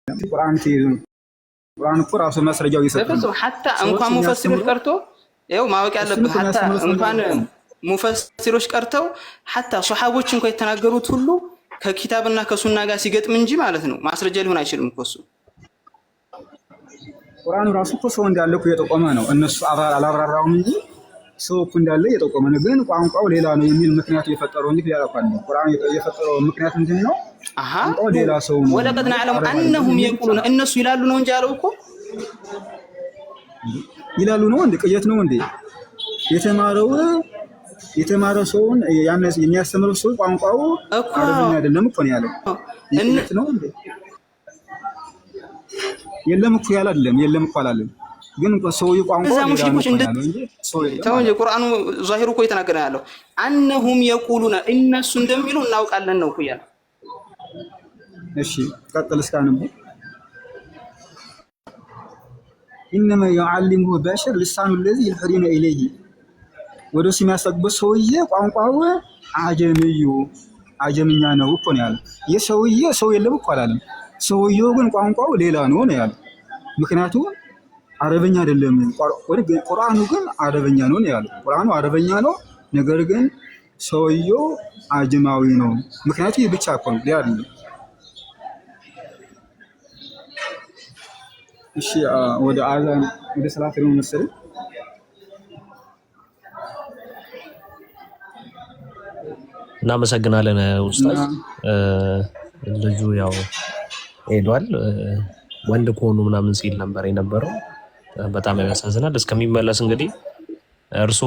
ቁርአን ትይዙ ቁርአን እኮ ራሱ ማስረጃው ይሰጣል። ሐታ እንኳን ሙፈሲሮች ቀርቶ ይኸው ማወቅ ያለብህ ሐታ እንኳን ሙፈሲሮች ቀርተው ሐታ ሱሐቦች እንኳን የተናገሩት ሁሉ ከኪታብና ከሱና ጋር ሲገጥም እንጂ ማለት ነው ማስረጃ ሊሆን አይችልም እኮ እሱ። ቁርአኑ ራሱ እኮ ሰው እንዳለ እኮ የጠቆመ ነው። እነሱ አላብራራውም እንጂ ሰው እኮ እንዳለ የጠቆመ ነው። ግን ቋንቋው ሌላ ነው የሚል ምክንያቱ የፈጠረው እንጂ ሌላ እኮ አይደለም። ቁርአን የፈጠረው ምክንያት ምንድን ነው? ቋንቋው ሌላ ሰው ነው። ወለቀድ ነዕለሙ አነሁም የቁሉነ እነሱ ይላሉ ነው እንጂ ያለው እኮ ይላሉ ነው እንዴ? ቅየት ነው እንዴ? የተማረ ሰውን የሚያስተምረው ሰው ቋንቋው አረብኛ አይደለም እኮ ነው ያለው። ቅየት ነው እንዴ? የለም እኮ ያለ አይደለም። የለም እኮ አላለም። ግን ሰውዬው ቋንቋው ሙሽሪኮች እንደ ቁርአኑ ዛሂሩ እኮ የተናገረ ያለው አነሁም የቁሉነ እነሱ እንደሚሉ እናውቃለን ነው እኮ ያለው። እሺ ቀጥል እስካሁን إنما يعلمه بشر لسان الذي يلحدون إليه ወደ ሲያስጠግበው ሰውዬ ቋንቋው አጀምኛ ነው እኮ ነው ያለው። የሰውዬ ሰው የለም እኮ አላለም። ሰውዬው ግን ቋንቋው ሌላ ነው ነው ያለው። ምክንያቱም አረበኛ አይደለም ቁርአኑ ግን አረበኛ ነው ነው ያለው። ቁርአኑ አረበኛ ነው፣ ነገር ግን ሰውዬው አጀማዊ ነው። ምክንያቱም ይህ ብቻ እኮ ነው ያለው። እሺ ወደ አዛን ወደ ሰላት ነው መሰለኝ። እናመሰግናለን ኡስታዝ። ልጁ ያው ሄዷል። ወንድ ከሆኑ ምናምን ሲል ነበር የነበረው። በጣም ያሳዝናል። እስከሚመለስ እንግዲህ እርሶ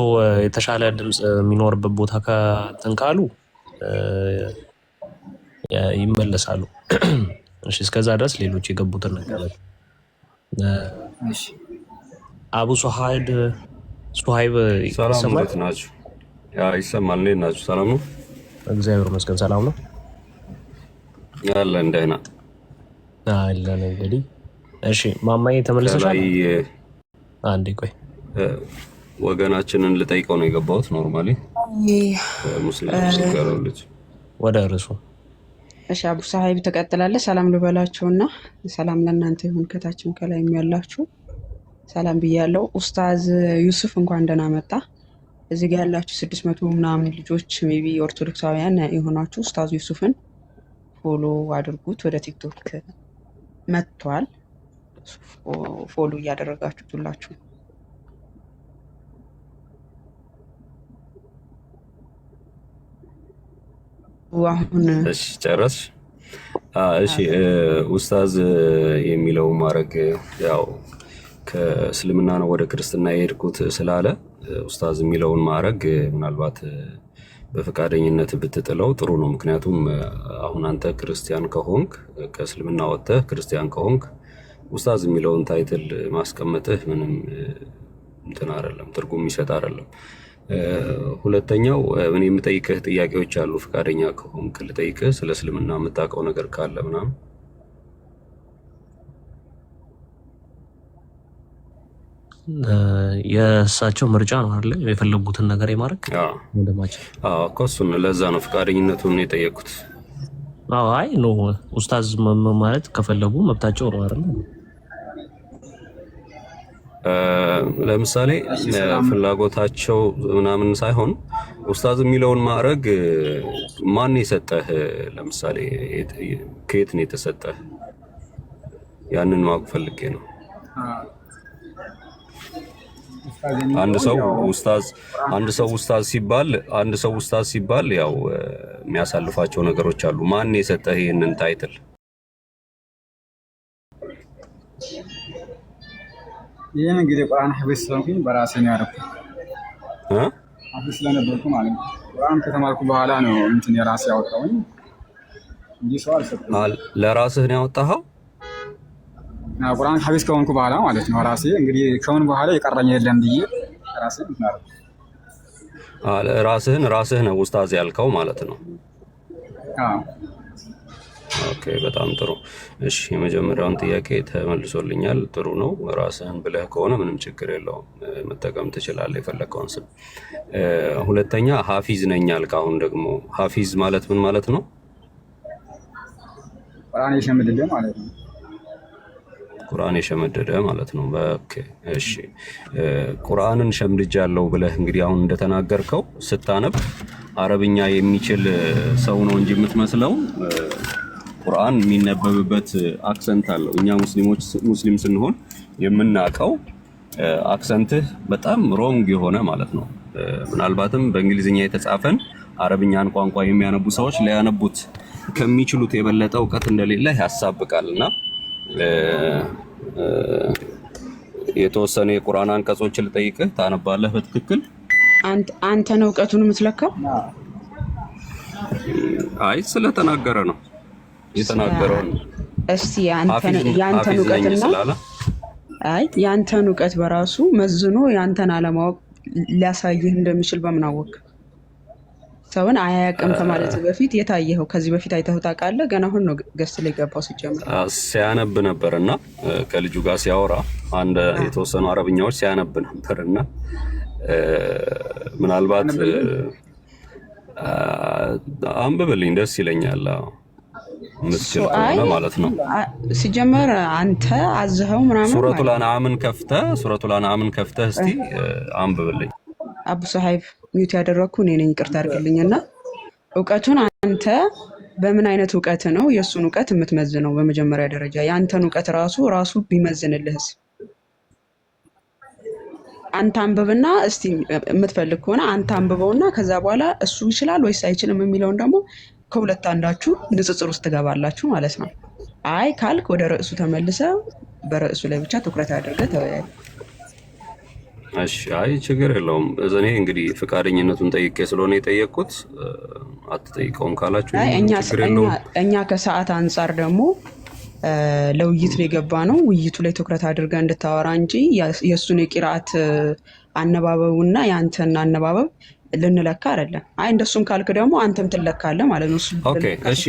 የተሻለ ድምጽ የሚኖርበት ቦታ ከተንካሉ ይመለሳሉ። እሺ እስከዛ ድረስ ሌሎች የገቡትን ነገር አቡ ሱሃይብ ሰላም ናችሁ? ያ ይሰማል። እንዴት ናችሁ? ሰላም ነው? እግዚአብሔር ይመስገን ሰላም ነው ያለን ደህና አለን። እንግዲህ እሺ ማማዬ ተመልሰሻል? አንዴ ቆይ ወገናችንን ልጠይቀው ነው የገባሁት። ኖርማሊ ሙስሊም ሲቀርልኝ ወደ ርዕሱ እሺ አቡ ሱሃይብ ተቀጥላለህ። ሰላም ልበላችሁና ሰላም ለእናንተ ይሁን። ከታችም ከላይም ያላችሁ ሰላም ብያለሁ። ኡስታዝ ዩሱፍ እንኳን ደህና መጣ። እዚህ ጋር ያላችሁ 600 ምናምን ልጆች ሜቢ ኦርቶዶክሳውያን የሆናችሁ ኡስታዝ ዩሱፍን ፎሎ አድርጉት። ወደ ቲክቶክ መጥቷል። ፎሎ እያደረጋችሁት ሁላችሁ አሁን እሺ ጨረስሽ? እሺ ኡስታዝ የሚለው ማድረግ ያው ከእስልምና ነው ወደ ክርስትና የሄድኩት ስላለ ኡስታዝ የሚለውን ማድረግ ምናልባት በፈቃደኝነት ብትጥለው ጥሩ ነው። ምክንያቱም አሁን አንተ ክርስቲያን ከሆንክ ከእስልምና ወጥተህ ክርስቲያን ከሆንክ ኡስታዝ የሚለውን ታይትል ማስቀመጥህ ምንም እንትን አይደለም፣ ትርጉም ይሰጥ አይደለም። ሁለተኛው እኔ የምጠይቅህ ጥያቄዎች አሉ። ፈቃደኛ ከሆንክ ልጠይቅህ ስለ እስልምና የምታውቀው ነገር ካለ ምናምን። የእሳቸው ምርጫ ነው አይደል? የፈለጉትን ነገር የማድረግ ወንድማችን። እኮ እሱን ለዛ ነው ፈቃደኝነቱን የጠየኩት። አይ ኖ ኡስታዝ ማለት ከፈለጉ መብታቸው ነው አይደል? ለምሳሌ ፍላጎታቸው ምናምን ሳይሆን ኡስታዝ የሚለውን ማዕረግ ማን የሰጠህ? ለምሳሌ ከየት ነው የተሰጠህ? ያንን ማወቅ ፈልጌ ነው። አንድ ሰው ኡስታዝ ሲባል ያው የሚያሳልፋቸው ነገሮች አሉ። ማን የሰጠህ ይሄንን ታይትል? ይሄን እንግዲህ ቁርአን ሐፊዝ ስለሆንኩኝ በራሴ ነው ያደረኩት። ሐፊዝ ስለነበርኩ ማለት ነው። ቁርአን ከተማርኩ በኋላ ነው እንትን የራሴ ያወጣሁኝ እንጂ ሰው አልሰጠኝም። ለራስህ ነው ያወጣኸው? ቁርአን ሐፊዝ ከሆንኩ በኋላ ማለት ነው። ራሴ እንግዲህ ከሆነ በኋላ የቀረኝ የለም ብዬ ራሴ ነው። ራስህ ነው ኡስታዝ ያልከው ማለት ነው? አዎ። ኦኬ በጣም ጥሩ። እሺ የመጀመሪያውን ጥያቄ ተመልሶልኛል። ጥሩ ነው። ራስህን ብለህ ከሆነ ምንም ችግር የለውም፣ መጠቀም ትችላለህ የፈለከውን ስም። ሁለተኛ ሐፊዝ ነኝ አልክ። አሁን ደግሞ ሐፊዝ ማለት ምን ማለት ነው? ቁርአን የሸመደደ ማለት ነው። ቁርአን የሸመደደ ማለት ነው። ኦኬ እሺ። ቁርአንን ሸምድጃለሁ ብለህ እንግዲህ አሁን እንደተናገርከው ስታነብ አረብኛ የሚችል ሰው ነው እንጂ የምትመስለው ቁርአን የሚነበብበት አክሰንት አለው። እኛ ሙስሊም ስንሆን የምናውቀው አክሰንትህ በጣም ሮንግ የሆነ ማለት ነው። ምናልባትም በእንግሊዝኛ የተጻፈን አረብኛን ቋንቋ የሚያነቡ ሰዎች ሊያነቡት ከሚችሉት የበለጠ እውቀት እንደሌለ ያሳብቃልና የተወሰነ የቁርአን አንቀጾችን ልጠይቅህ፣ ታነባለህ በትክክል? አንተ ነው እውቀቱን የምትለካው? አይ ስለተናገረ ነው የተናገረው። እስቲ ያንተን እውቀትና ያንተን እውቀት በራሱ መዝኖ ያንተን አለማወቅ ሊያሳይህ እንደሚችል በምን አወቅ? ሰውን አያውቅም ከማለት በፊት የታየኸው ከዚህ በፊት አይተኸው ታውቃለህ? ገና አሁን ነው ገስት ላይ ገባው ሲጀምር ሲያነብ ነበርና ከልጁ ጋር ሲያወራ አንድ የተወሰኑ አረብኛዎች ሲያነብ ነበርና ምናልባት አንብብልኝ ደስ ይለኛል ምትችል ከሆነ ማለት ነው። ሲጀመር አንተ አዝኸው ምናምን ሱረቱል አንዓምን ከፍተህ እስቲ አንብብልኝ። አቡ ሰሃይብ ሚውት ያደረኩ እኔ ነኝ፣ ይቅርታ አድርግልኝና እውቀቱን አንተ በምን አይነት እውቀት ነው የሱን እውቀት የምትመዝነው? በመጀመሪያ ደረጃ ያንተን እውቀት ራሱ ቢመዝንልህስ? አንተ አንብብና እስቲ የምትፈልግ ከሆነ አንተ አንብበውና ከዛ በኋላ እሱ ይችላል ወይስ አይችልም የሚለውን ደግሞ ከሁለት አንዳችሁ ንጽጽር ውስጥ ትገባላችሁ ማለት ነው። አይ ካልክ ወደ ርዕሱ ተመልሰ በርዕሱ ላይ ብቻ ትኩረት አድርገህ ተወያይ። እሺ አይ ችግር የለውም። እኔ እንግዲህ ፈቃደኝነቱን ጠይቄ ስለሆነ የጠየቅኩት አትጠይቀውም ካላችሁ ችግር የለውም። እኛ ከሰዓት አንጻር ደግሞ ለውይይት ነው የገባ ነው። ውይይቱ ላይ ትኩረት አድርገህ እንድታወራ እንጂ የእሱን የቂራአት አነባበቡና የአንተን አነባበብ ልንለካ አይደለም። አይ እንደሱም ካልክ ደግሞ አንተም ትለካለህ ማለት ነው። ኦኬ እሺ።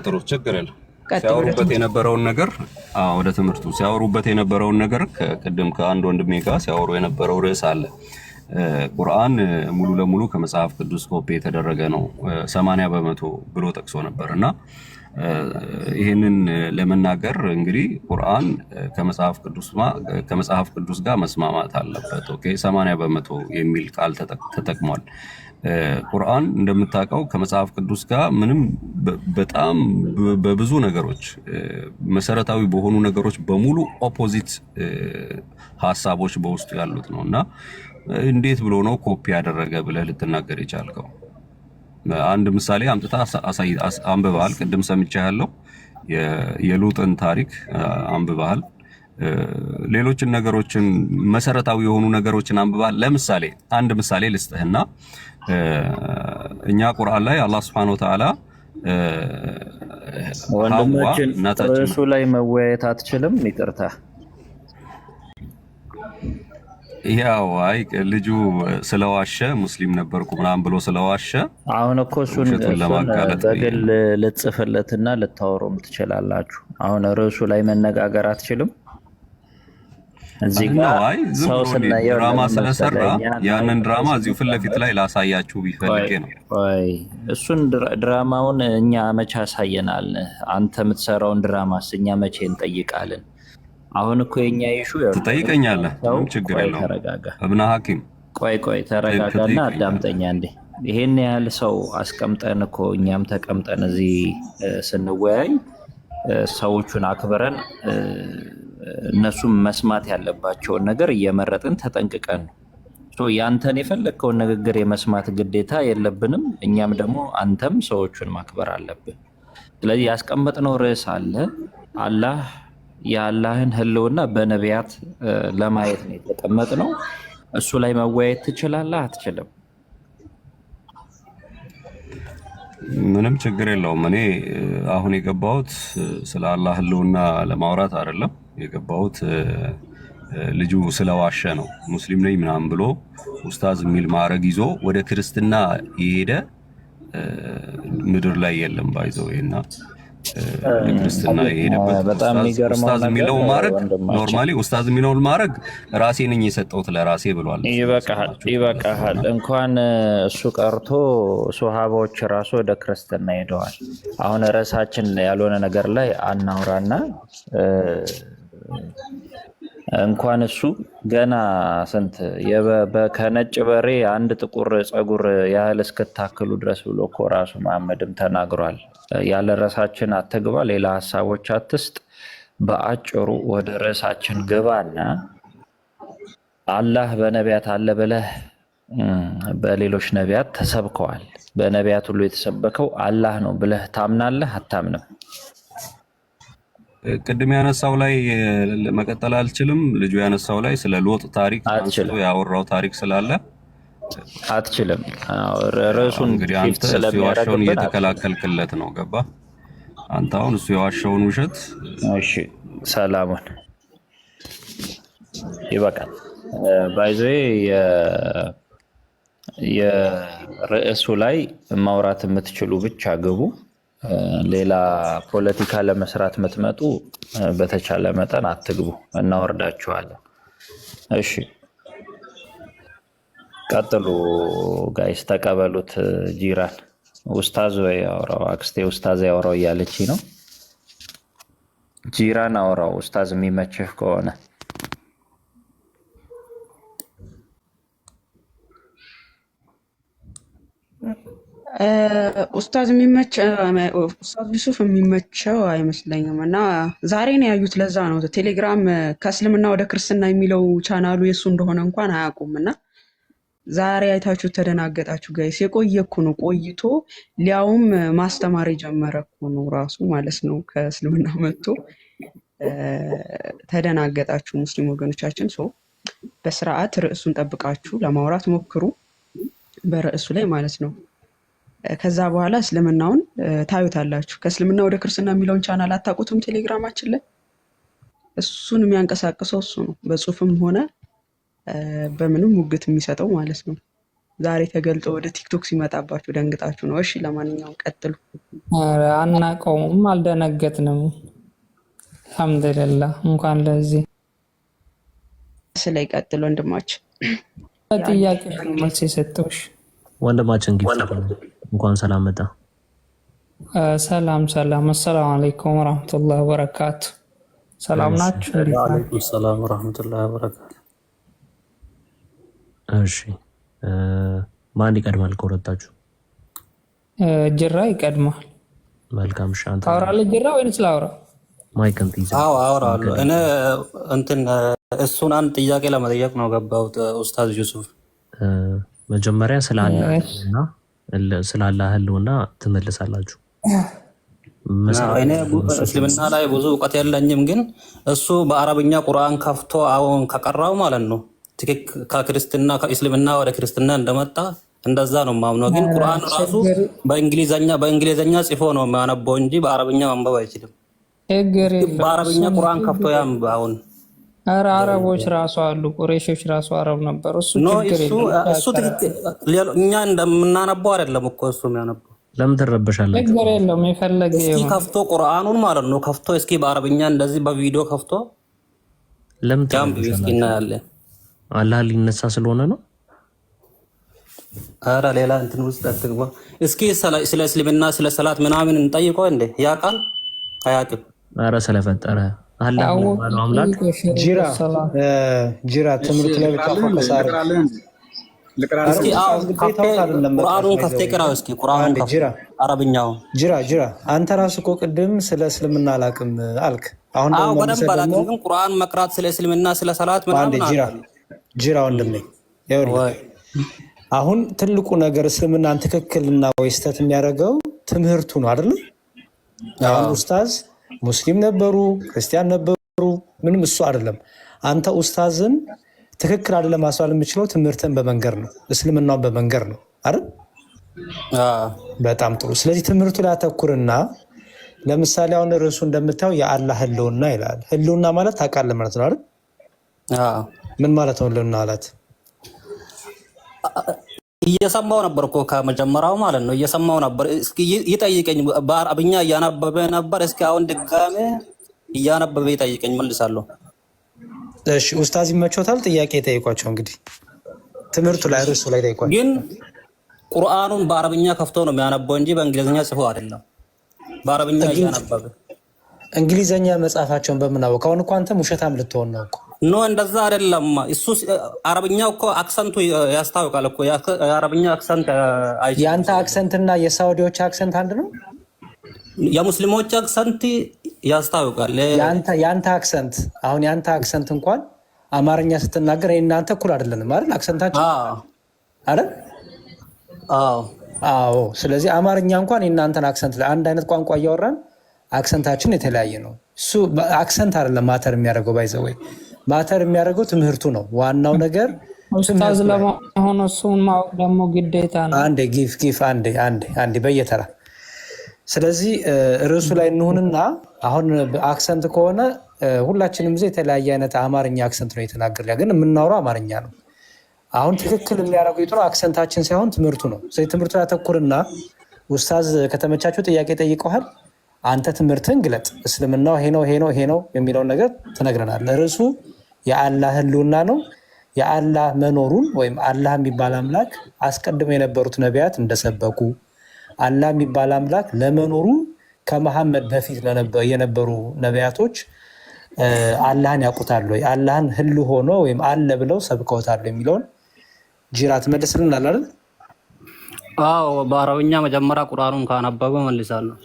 ጥሩ ችግር የለም። ሲያወሩበት የነበረውን ነገር ወደ ትምህርቱ ሲያወሩበት የነበረውን ነገር ቅድም ከአንድ ወንድሜ ጋር ሲያወሩ የነበረው ርዕስ አለ። ቁርአን ሙሉ ለሙሉ ከመጽሐፍ ቅዱስ ኮፒ የተደረገ ነው 80% ብሎ ጠቅሶ ነበር እና ይህንን ለመናገር እንግዲህ ቁርአን ከመጽሐፍ ቅዱስ ጋር መስማማት አለበት። ኦኬ 80% የሚል ቃል ተጠቅሟል። ቁርአን እንደምታውቀው ከመጽሐፍ ቅዱስ ጋር ምንም በጣም በብዙ ነገሮች መሰረታዊ በሆኑ ነገሮች በሙሉ ኦፖዚት ሀሳቦች በውስጡ ያሉት ነው እና እንዴት ብሎ ነው ኮፒ ያደረገ ብለህ ልትናገር የቻልከው? አንድ ምሳሌ አምጥታ አንብበሃል። ቅድም ሰምቻለሁ የሉጥን ታሪክ አንብበሃል። ሌሎችን ነገሮችን መሰረታዊ የሆኑ ነገሮችን አንብበሃል። ለምሳሌ አንድ ምሳሌ ልስጥህና እኛ ቁርአን ላይ አላህ Subhanahu Wa Ta'ala ወንድማችን ርዕሱ ላይ መወያየት አትችልም? ይቅርታ ያው አይ ልጁ ስለዋሸ ሙስሊም ነበርኩ ምናምን ብሎ ስለዋሸ አሁን እኮ እሱን በግል ልጽፍለትና ልታወሩም ትችላላችሁ። አሁን ርዕሱ ላይ መነጋገር አትችልም? እዚህ ጋር ሰው ስናየው ድራማ ስለሰራ ያንን ድራማ እዚሁ ፊት ለፊት ላይ ላሳያችሁ ቢፈልጌ ነው። እሱን ድራማውን እኛ መቼ አሳየናል? አንተ የምትሰራውን ድራማስ እኛ መቼ እንጠይቃለን? አሁን እኮ የኛ ይሹ ትጠይቀኛለህ፣ ምንም ችግር የለውም። ተረጋጋ እብነ ሐኪም ቆይ ተረጋጋና አዳምጠኛ እንዴ። ይሄን ያህል ሰው አስቀምጠን እኮ እኛም ተቀምጠን እዚህ ስንወያይ ሰዎቹን አክብረን እነሱም መስማት ያለባቸውን ነገር እየመረጥን ተጠንቅቀን ነው። ያንተን የፈለግከውን ንግግር የመስማት ግዴታ የለብንም። እኛም ደግሞ አንተም ሰዎቹን ማክበር አለብን። ስለዚህ ያስቀመጥነው ርዕስ አለ። አላህ የአላህን ህልውና በነቢያት ለማየት ነው የተቀመጥነው። እሱ ላይ መወያየት ትችላለህ? አትችልም? ምንም ችግር የለውም። እኔ አሁን የገባሁት ስለ አላህ ህልውና ለማውራት አይደለም። የገባሁት ልጁ ስለዋሸ ነው። ሙስሊም ነኝ ምናምን ብሎ ኡስታዝ የሚል ማዕረግ ይዞ ወደ ክርስትና የሄደ ምድር ላይ የለም ባይዘው እና ክርስትና የሄደበት በጣም የሚገርመው ኡስታዝ የሚለው ማድረግ ወንድማችን ኖርማሊ ኡስታዝ የሚለውን ማድረግ ራሴ ነኝ የሰጠሁት ለራሴ ብሏል። ይበቃሃል። እንኳን እሱ ቀርቶ ሱሐባዎች ራሱ ወደ ክርስትና ሄደዋል። አሁን ርዕሳችን ያልሆነ ነገር ላይ አናውራና እንኳን እሱ ገና ስንት ከነጭ በሬ አንድ ጥቁር ጸጉር ያህል እስክታክሉ ድረስ ብሎ እኮ ራሱ መሐመድም ተናግሯል። ያለ ርዕሳችን አትግባ፣ ሌላ ሀሳቦች አትስጥ። በአጭሩ ወደ ርዕሳችን ግባና አላህ በነቢያት አለ ብለህ በሌሎች ነቢያት ተሰብከዋል። በነቢያት ሁሉ የተሰበከው አላህ ነው ብለህ ታምናለህ? አታምንም? ቅድም ያነሳው ላይ መቀጠል አልችልም። ልጁ ያነሳው ላይ ስለ ሎጥ ታሪክ አንስቶ ያወራው ታሪክ ስላለ አትችልም። ርዕሱን እንግዲህ አንተ እሱ የዋሸውን እየተከላከልክለት ነው። ገባ? አንተ አሁን እሱ የዋሸውን ውሸት እሺ፣ ሰላሙን ይበቃል። ባይዘ የርዕሱ ላይ ማውራት የምትችሉ ብቻ ግቡ። ሌላ ፖለቲካ ለመስራት የምትመጡ በተቻለ መጠን አትግቡ፣ እናወርዳችኋለን። እሺ ቀጥሉ ጋይስ፣ ተቀበሉት። ጂራን ኡስታዝ ወይ አውራው፣ አክስቴ ኡስታዝ ያወራው እያለች ነው። ጂራን አውራው ኡስታዝ የሚመችህ ከሆነ ኡስታዝ ዩሱፍ የሚመቸው አይመስለኝም። እና ዛሬ ነው ያዩት። ለዛ ነው ቴሌግራም ከእስልምና ወደ ክርስትና የሚለው ቻናሉ የእሱ እንደሆነ እንኳን አያውቁም። እና ዛሬ አይታችሁ ተደናገጣችሁ ጋይስ። የቆየ እኮ ነው፣ ቆይቶ ሊያውም ማስተማር የጀመረ እኮ ነው ራሱ ማለት ነው። ከእስልምና መጥቶ ተደናገጣችሁ ሙስሊም ወገኖቻችን። ሰው በስርዓት ርዕሱን ጠብቃችሁ ለማውራት ሞክሩ፣ በርዕሱ ላይ ማለት ነው። ከዛ በኋላ እስልምናውን ታዩታላችሁ። ከእስልምና ወደ ክርስትና የሚለውን ቻናል አታውቁትም? ቴሌግራማችን ላይ እሱን የሚያንቀሳቅሰው እሱ ነው። በጽሁፍም ሆነ በምንም ሙግት የሚሰጠው ማለት ነው። ዛሬ ተገልጦ ወደ ቲክቶክ ሲመጣባችሁ ደንግጣችሁ ነው። እሺ ለማንኛውም ቀጥሉ። አናውቀውም፣ አልደነገጥንም። አልሐምዱሊላህ። እንኳን ለዚህ ስለ ይቀጥል ወንድማችን። ጥያቄ መልስ የሰጠውሽ ወንድማችን እንኳን ሰላም መጣ። ሰላም። አሰላሙ አለይኩም ወራህመቱላሂ ወበረካቱ። ሰላም ናችሁ? ወአለይኩም ሰላም ወራህመቱላሂ ወበረካቱ። እሺ ማን ይቀድማል ከሁለታችሁ? ጅራ ይቀድማል። መልካም። ሻንታ ታወራለህ ጅራ ወይንስ ላውራ? ማይክን ትይዛ? አዎ አወራለሁ። እኔ እሱን አንድ ጥያቄ ለመጠየቅ ነው ገባሁት ኡስታዝ ዩሱፍ። መጀመሪያ ስላለ ህልውና ትመልሳላችሁ። እኔ እስልምና ላይ ብዙ እውቀት የለኝም፣ ግን እሱ በአረብኛ ቁርአን ከፍቶ አሁን ከቀራው ማለት ነው ከክርስትና ከእስልምና ወደ ክርስትና እንደመጣ እንደዛ ነው ማምነው። ግን ቁርአን ራሱ በእንግሊዘኛ ጽፎ ነው የሚያነበው እንጂ በአረብኛ ማንበብ አይችልም። በአረብኛ ቁርአን ከፍቶ ያንብ አሁን ኧረ አረቦች ራሱ አሉ፣ ቁረይሾች ራሱ አረብ ነበሩ። እሱ ትክክል እኛ እንደምናነበው አይደለም እኮ እሱ የሚያነበው። ለምን ትረበሻለህ? ችግር የለውም የፈለገ እስኪ ከፍቶ ቁርአኑን ማለት ነው ከፍቶ እስኪ በአረብኛ እንደዚህ በቪዲዮ ከፍቶ ለምን እስኪ እናያለን። አላህ ሊነሳ ስለሆነ ነው። ኧረ ሌላ እንትን ውስጥ አትግባ። እስኪ ስለ እስልምና ስለ ሰላት ምናምን እንጠይቀው እንዴ ያውቃል አያውቅም? ኧረ ስለፈጠረ አላህ ነው አምላክ። ጂራ ትምህርት ላይ ብቻ ፎከስ አድርግ። እስኪ ቁርአኑን ከፍተህ ቅራው እስኪ ቁርአኑን ከፍተህ አረብኛው። ጂራ አንተ ራስህ እኮ ቅድም ስለ እስልምና አላውቅም አልክ። አሁን ደግሞ በደንብ አላውቅም፣ ግን ቁርአን መቅራት ስለ እስልምና ስለ ሰላት ምናምን ጂራ ወንድሜ አሁን ትልቁ ነገር እስልምናን ትክክልና ወይ ስህተት የሚያደርገው ትምህርቱ ነው አይደል? አሁን ኡስታዝ ሙስሊም ነበሩ ክርስቲያን ነበሩ ምንም እሱ አይደለም። አንተ ኡስታዝን ትክክል አይደለም ማስዋል የምችለው ትምህርትን በመንገር ነው፣ እስልምናውን በመንገር ነው አይደል? በጣም ጥሩ። ስለዚህ ትምህርቱ ላይ አተኩርና ለምሳሌ አሁን ርዕሱ እንደምታየው የአላህ ህልውና ይላል። ህልውና ማለት ታውቃለህ ማለት ነው አይደል? ምን ማለት ነው ህልውና ማለት? እየሰማው ነበር እኮ ከመጀመሪያው ማለት ነው። እየሰማው ነበር። እስኪ ይጠይቀኝ። በአረብኛ እያነበበ ነበር። እስኪ አሁን ድጋሜ እያነበበ ይጠይቀኝ፣ መልሳለሁ። እሺ ኡስታዝ ይመቾታል? ጥያቄ ጠይቋቸው እንግዲህ ትምህርቱ ላይ ርዕሱ ላይ ጠይቋቸው። ግን ቁርአኑን በአረብኛ ከፍቶ ነው የሚያነበው እንጂ በእንግሊዝኛ ጽፎ አይደለም። በአረብኛ እያነበበ እንግሊዘኛ መጽሐፋቸውን በምናወቅ አሁን እኮ አንተም ውሸታም ልትሆን ነው እኮ። ኖ እንደዛ አይደለም። እሱ አረብኛው እኮ አክሰንቱ ያስታውቃል እኮ። የአረብኛ አክሰንት የአንተ አክሰንት እና የሳውዲዎች አክሰንት አንድ ነው። የሙስሊሞች አክሰንት ያስታውቃል። የአንተ አክሰንት አሁን የአንተ አክሰንት እንኳን አማርኛ ስትናገር እናንተ እኩል አይደለንም አይደል? አክሰንታችን አይደል? አዎ። ስለዚህ አማርኛ እንኳን የእናንተን አክሰንት አንድ አይነት ቋንቋ እያወራን አክሰንታችን የተለያየ ነው። እሱ አክሰንት አይደለም ማተር የሚያደርገው ባይዘወይ ማተር የሚያደርገው ትምህርቱ ነው። ዋናው ነገር ኡስታዝ ለመሆኑ እሱን ማወቅ ደግሞ ግዴታ ነው። አንዴ ጊፍ አንዴ በየተራ ስለዚህ ርዕሱ ላይ እንሁንና አሁን አክሰንት ከሆነ ሁላችንም ጊዜ የተለያየ አይነት አማርኛ አክሰንት ነው የተናገር ግን የምናወራው አማርኛ ነው። አሁን ትክክል የሚያደርገው የጥሩ አክሰንታችን ሳይሆን ትምህርቱ ነው። ስለዚህ ትምህርቱ ያተኩርና ኡስታዝ ከተመቻቸው ጥያቄ ጠይቀዋል። አንተ ትምህርትን ግለጥ። እስልምናው ይሄ ነው የሚለውን ነገር ትነግረናለህ። ርዕሱ የአላህ ህልውና ነው። የአላህ መኖሩን ወይም አላህ የሚባል አምላክ አስቀድሞ የነበሩት ነቢያት እንደሰበኩ አላህ የሚባል አምላክ ለመኖሩ ከመሐመድ በፊት የነበሩ ነቢያቶች አላህን ያውቁታል ወይ አላህን ህልው ሆኖ ወይም አለ ብለው ሰብከውታል የሚለውን ጂራ ትመልስልናል አይደል? አዎ በአረብኛ መጀመሪያ ቁርአኑን ካነበበ መልሳለሁ።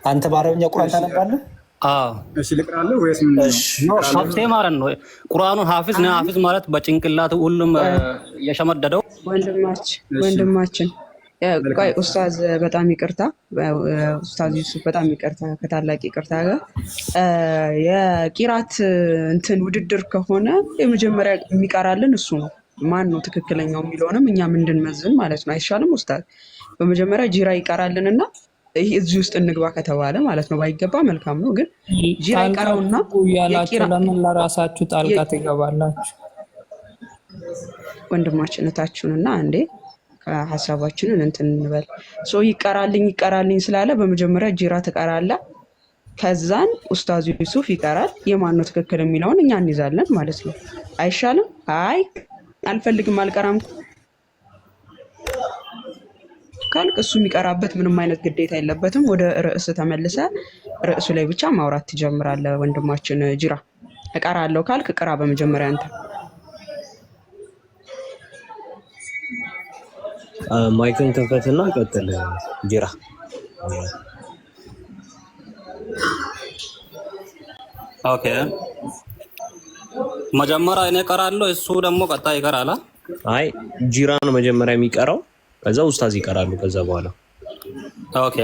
አንተ በአረብኛ ቁርአን ታነባለህ? አዎ። እሺ ልቅራለህ ወይስ ሀፍቴ ማለት ነው። ቁርአኑን ሀፊዝ ነው። ሀፊዝ ማለት በጭንቅላት ሁሉም የሸመደደው ወንድማችን ቆይ ኡስታዝ በጣም ይቅርታ፣ ኡስታዝ ዩሱፍ በጣም ይቅርታ፣ ከታላቅ ይቅርታ ጋር የቂራት እንትን ውድድር ከሆነ የመጀመሪያ የሚቀራልን እሱ ነው። ማን ነው ትክክለኛው የሚለውንም እኛም እንድንመዝን ማለት ነው። አይሻልም ኡስታዝ? በመጀመሪያ ጂራ ይቀራልንና ይህ እዚህ ውስጥ እንግባ ከተባለ ማለት ነው። ባይገባ መልካም ነው፣ ግን ጂራ ይቀራውና ያላችሁ ለምን ለራሳችሁ ጣልቃ ትገባላችሁ? ወንድማችነታችሁንና አንዴ ከሐሳባችንን እንትን እንበል። ሶ ይቀራልኝ ስላለ በመጀመሪያ ጂራ ትቀራለህ፣ ከዛን ኡስታዝ ዩሱፍ ይቀራል። የማን ነው ትክክል የሚለውን እኛ እንይዛለን ማለት ነው። አይሻልም? አይ አልፈልግም አልቀራም ካልክ እሱ የሚቀራበት ምንም አይነት ግዴታ የለበትም። ወደ ርዕስ ተመልሰ ርዕሱ ላይ ብቻ ማውራት ትጀምራለህ። ወንድማችን ጂራ እቀራለሁ ካልክ ቅራ በመጀመሪያ አንተ። ማይክን ከፈትና ቀጥል ጂራ። ኦኬ መጀመሪያ እኔ እቀራለሁ፣ እሱ ደግሞ ቀጣይ ይቀራል። አይ ጂራ ነው መጀመሪያ የሚቀራው፣ ከዛ ኡስታዝ ይቀራሉ ከዛ በኋላ። ኦኬ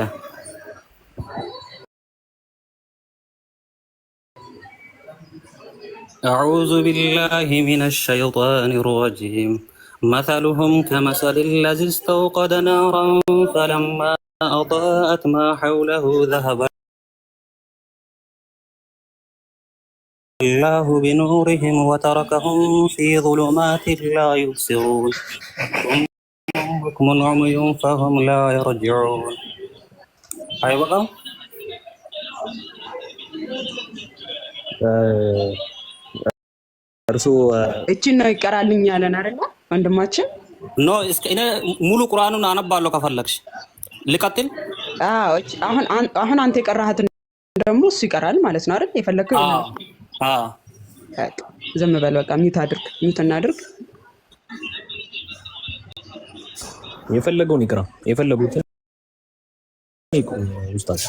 أعوذ بالله من الشيطان الرجيم مثلهم كمثل الذي استوقد نارا فلما أضاءت ما حوله ذهب الله بنورهم وتركهم في ظلمات لا يبصرون بكم عمي فهم لا يرجعون. أيوة እርሱ እቺን ነው ይቀራልኝ ያለን አይደል ወንድማችን? ኖ እስከ እኔ ሙሉ ቁርአኑን አነባለሁ ከፈለግሽ ልቀጥል። አሁን አንተ የቀራሃት ደግሞ እሱ ይቀራል ማለት ነው አይደል? የፈለግከው ዝም በል በቃ። ሚውት እናድርግ። የፈለገውን ይቅራ፣ የፈለጉትን ይቁም። ኡስታዝ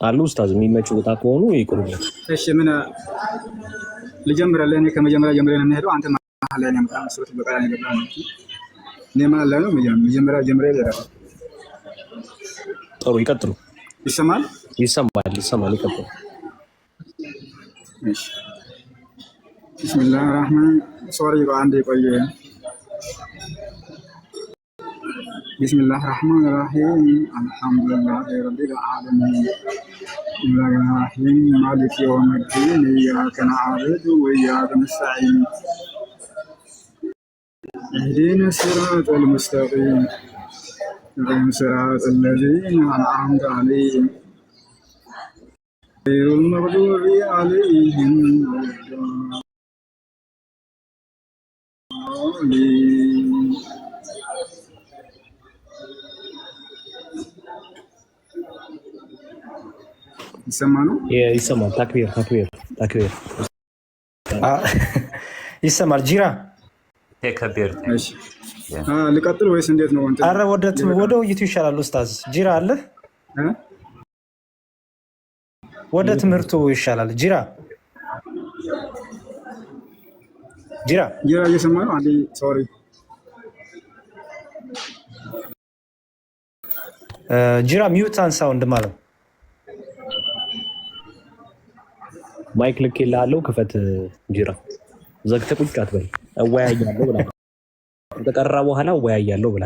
አሉ ኡስታዝ የሚመች ቦታ ከሆኑ ይቅሩለት። እሺ ምን ልጀምርልህ? እኔ ከመጀመሪያ ጀምሬ ነው የምሄደው። አንተ መሀል ላይ ነው የምታስሩት። በቃ እኔ ገባኝ። እኔ መሀል ላይ ነው መጀመሪያ ጀምሬ ልሄድ። ጥሩ ይቀጥሉ። ይሰማል? ይሰማል። ይቀጥሉ። እሺ ቢስሚላህ ራህማን ሶሪ አንዴ ቆየ። بسم الله الرحمن الرحيم الحمد لله رب العالمين الرحمن الرحيم مالك يوم الدين إياك نعبد وإياك نستعين اهدنا الصراط المستقيم صراط الذين أنعمت عليهم غير المغضوب عليهم يسمعنا؟ يسمع تكبير ይሰማል ጂራ ተከብር እሺ ልቀጥል ወይስ እንዴት ነው? አረ ወደ ውይይቱ ይሻላል። ኡስታዝ ጂራ አለ ወደ ትምህርቱ ይሻላል። ጂራ እየሰማ ነው? አንዴ ሶሪ ጂራ ሚውት አንሳው እንደማለው ማይክ ልክ ይላለው ክፈት ጂራ ዘግተህ ቁጭ አትበል። እወያያለሁ ብላ ተቀራ በኋላ እወያያለሁ ብላ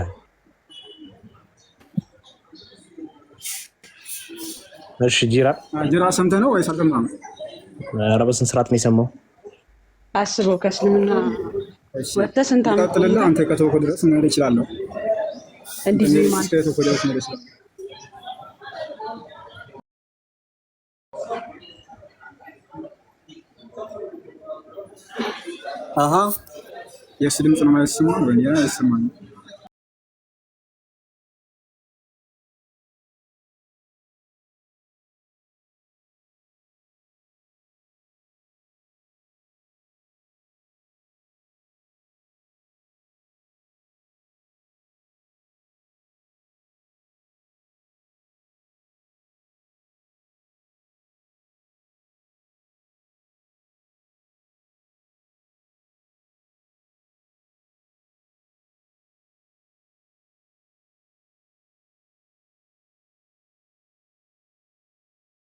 እሺ ጂራ ሰምተህ ነው ወይስ አልሰማህም? ኧረ በስንት ስርዓት ነው የሰማው? አስበው ከእስልምና ወጥተህ ስንት ዓመት ቀጥልና አንተ ከተወኩ ድረስ መሄድ እችላለሁ። እንዲህ ማለት ከተወኩ ድረስ መሄድ እችላለሁ። የእሱ ድምፅ ነው የማይሰማው ወይ? ያ ይሰማል።